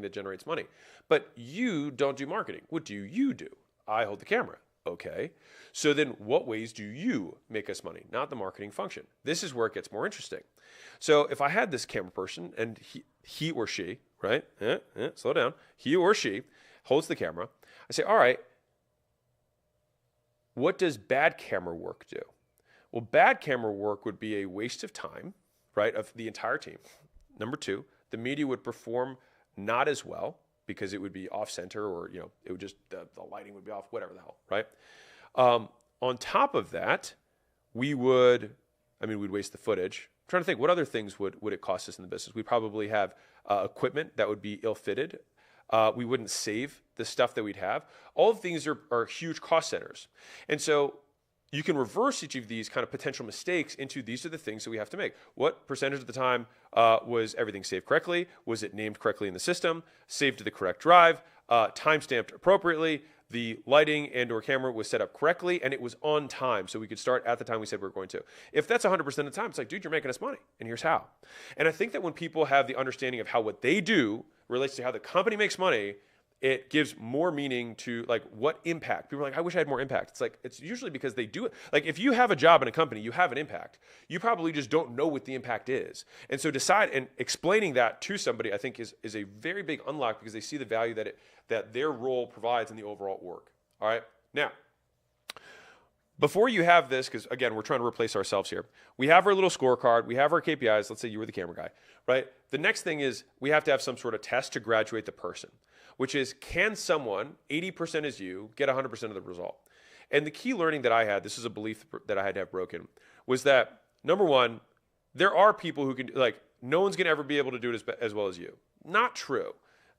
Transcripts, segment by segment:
that generates money. But you don't do marketing. What do you do? I hold the camera. Okay. So then what ways do you make us money? Not the marketing function. This is where it gets more interesting. So if I had this camera person and he or she, right? Slow down. He or she holds the camera. I say, all right, what does bad camera work do? Well, bad camera work would be a waste of time, right, of the entire team. Number two, the media would perform not as well because it would be off center, or, it would just, the lighting would be off, whatever the hell, right? On top of that, we'd waste the footage. I'm trying to think, what other things would it cost us in the business? We'd probably have equipment that would be ill-fitted. We wouldn't save the stuff that we'd have. All of these are huge cost centers. And so you can reverse each of these kind of potential mistakes into these are the things that we have to make. What percentage of the time was everything saved correctly? Was it named correctly in the system? Saved to the correct drive? Time-stamped appropriately? The lighting and or camera was set up correctly, and it was on time, so we could start at the time we said we were going to. If that's 100% of the time, it's like, dude, you're making us money, and here's how. And I think that when people have the understanding of how what they do relates to how the company makes money, it gives more meaning to like what impact. People are like, I wish I had more impact. It's like, it's usually because they do it. Like if you have a job in a company, you have an impact. You probably just don't know what the impact is. And so decide and explaining that to somebody, I think is a very big unlock because they see the value that their role provides in the overall org. All right. Now, before you have this, because again, we're trying to replace ourselves here. We have our little scorecard. We have our KPIs. Let's say you were the camera guy, right? The next thing is we have to have some sort of test to graduate the person, which is, can someone, 80% is you, get 100% of the result? And the key learning that I had, this is a belief that I had to have broken, was that, number one, there are people who can, like, no one's going to ever be able to do it as well as you. Not true.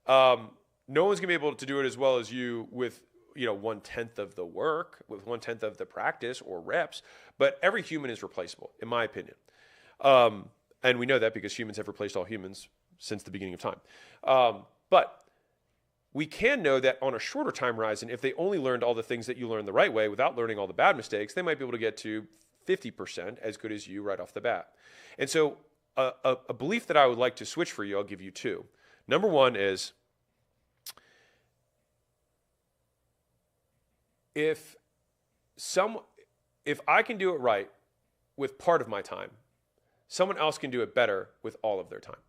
No one's going to be able to do it as well as you with, 1/10 of the work, with 1/10 of the practice or reps, but every human is replaceable, in my opinion. And we know that because humans have replaced all humans since the beginning of time. But we can know that on a shorter time horizon, if they only learned all the things that you learned the right way without learning all the bad mistakes, they might be able to get to 50% as good as you right off the bat. And so a belief that I would like to switch for you, I'll give you two. Number one is, if I can do it right with part of my time, someone else can do it better with all of their time.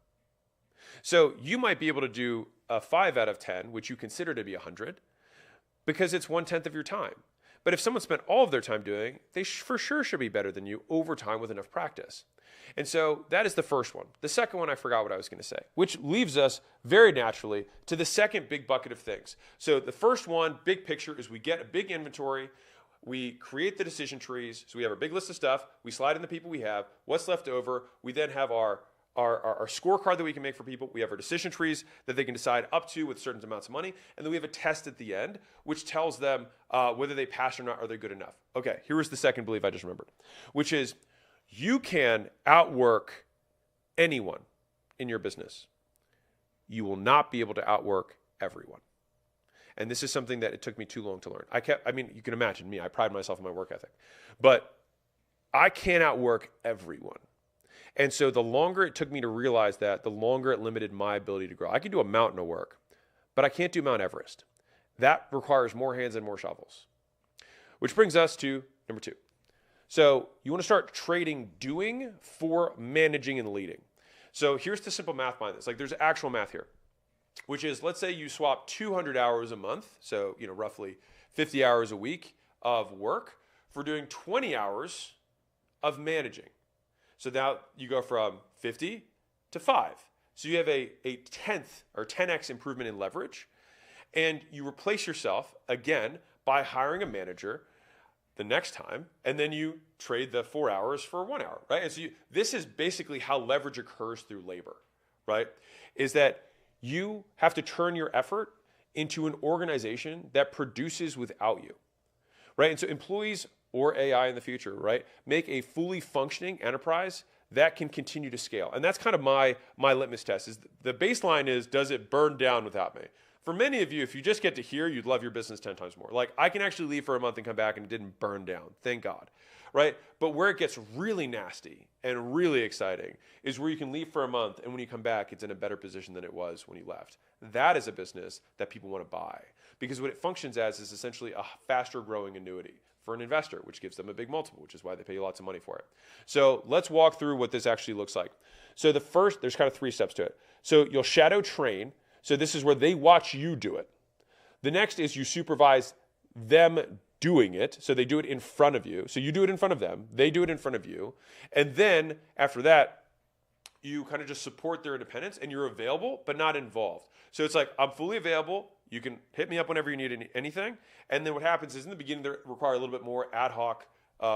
So you might be able to do a 5 out of 10, which you consider to be 100, because it's 1/10 of your time. But if someone spent all of their time doing, they for sure should be better than you over time with enough practice. And so that is the first one. The second one, I forgot what I was going to say, which leaves us very naturally to the second big bucket of things. So the first one, big picture, is we get a big inventory. We create the decision trees. So we have our big list of stuff. We slide in the people we have. What's left over? We then have our scorecard that we can make for people. We have our decision trees that they can decide up to with certain amounts of money. And then we have a test at the end, which tells them whether they pass or not, are they good enough. Okay, here was the second belief I just remembered, which is you can outwork anyone in your business. You will not be able to outwork everyone. And this is something that it took me too long to learn. You can imagine me, I pride myself on my work ethic, but I can't outwork everyone. And so the longer it took me to realize that, the longer it limited my ability to grow. I can do a mountain of work, but I can't do Mount Everest. That requires more hands and more shovels. Which brings us to number two. So you want to start trading doing for managing and leading. So here's the simple math behind this. Like, there's actual math here, which is, let's say you swap 200 hours a month, so roughly 50 hours a week of work, for doing 20 hours of managing. So now you go from 50 to 5. So you have a 10th or 10x improvement in leverage. And you replace yourself, again, by hiring a manager the next time. And then you trade the 4 hours for 1 hour, right? And so this is basically how leverage occurs through labor, right? Is that you have to turn your effort into an organization that produces without you, right? And so employees or AI in the future, right, make a fully functioning enterprise that can continue to scale. And that's kind of my litmus test. Is the baseline is, does it burn down without me? For many of you, if you just get to here, you'd love your business 10 times more. Like, I can actually leave for a month and come back and it didn't burn down. Thank God. right? But where it gets really nasty and really exciting is where you can leave for a month, and when you come back, it's in a better position than it was when you left. That is a business that people want to buy, because what it functions as is essentially a faster growing annuity for an investor, which gives them a big multiple, which is why they pay you lots of money for it. So let's walk through what this actually looks like. So the first, there's kind of 3 steps to it. So you'll shadow train. So this is where they watch you do it. The next is you supervise them doing it. So they do it in front of you. So you do it in front of them. They do it in front of you. And then after that, you kind of just support their independence, and you're available but not involved. So it's like, I'm fully available. You can hit me up whenever you need anything. And then what happens is in the beginning, they require a little bit more ad hoc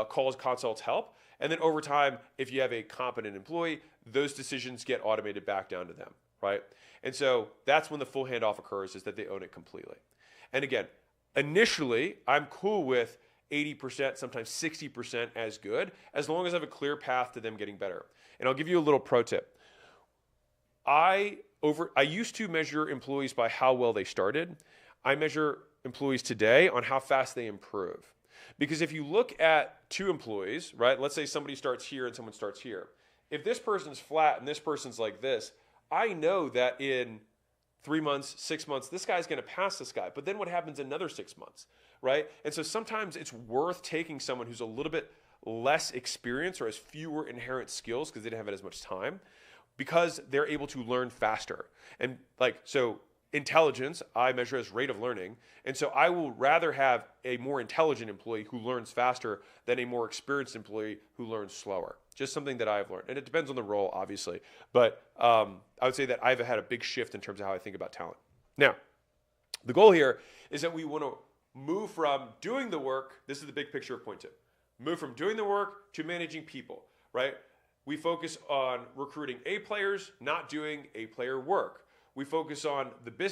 calls, consults, help. And then over time, if you have a competent employee, those decisions get automated back down to them, right? And so that's when the full handoff occurs, is that they own it completely. And again, initially, I'm cool with 80%, sometimes 60% as good, as long as I have a clear path to them getting better. And I'll give you a little pro tip. I used to measure employees by how well they started. I measure employees today on how fast they improve. Because if you look at 2 employees, right, let's say somebody starts here and someone starts here. If this person's flat and this person's like this, I know that in 3 months, 6 months, this guy's going to pass this guy. But then what happens in another 6 months, right? And so sometimes it's worth taking someone who's a little bit less experienced or has fewer inherent skills because they didn't have as much time, because they're able to learn faster. And so intelligence, I measure as rate of learning. And so I will rather have a more intelligent employee who learns faster than a more experienced employee who learns slower. Just something that I've learned. And it depends on the role, obviously. But I would say that I've had a big shift in terms of how I think about talent. Now, the goal here is that we want to move from doing the work. This is the big picture of point 2. Move from doing the work to managing people, right? We focus on recruiting A players, not doing A player work. We focus on the business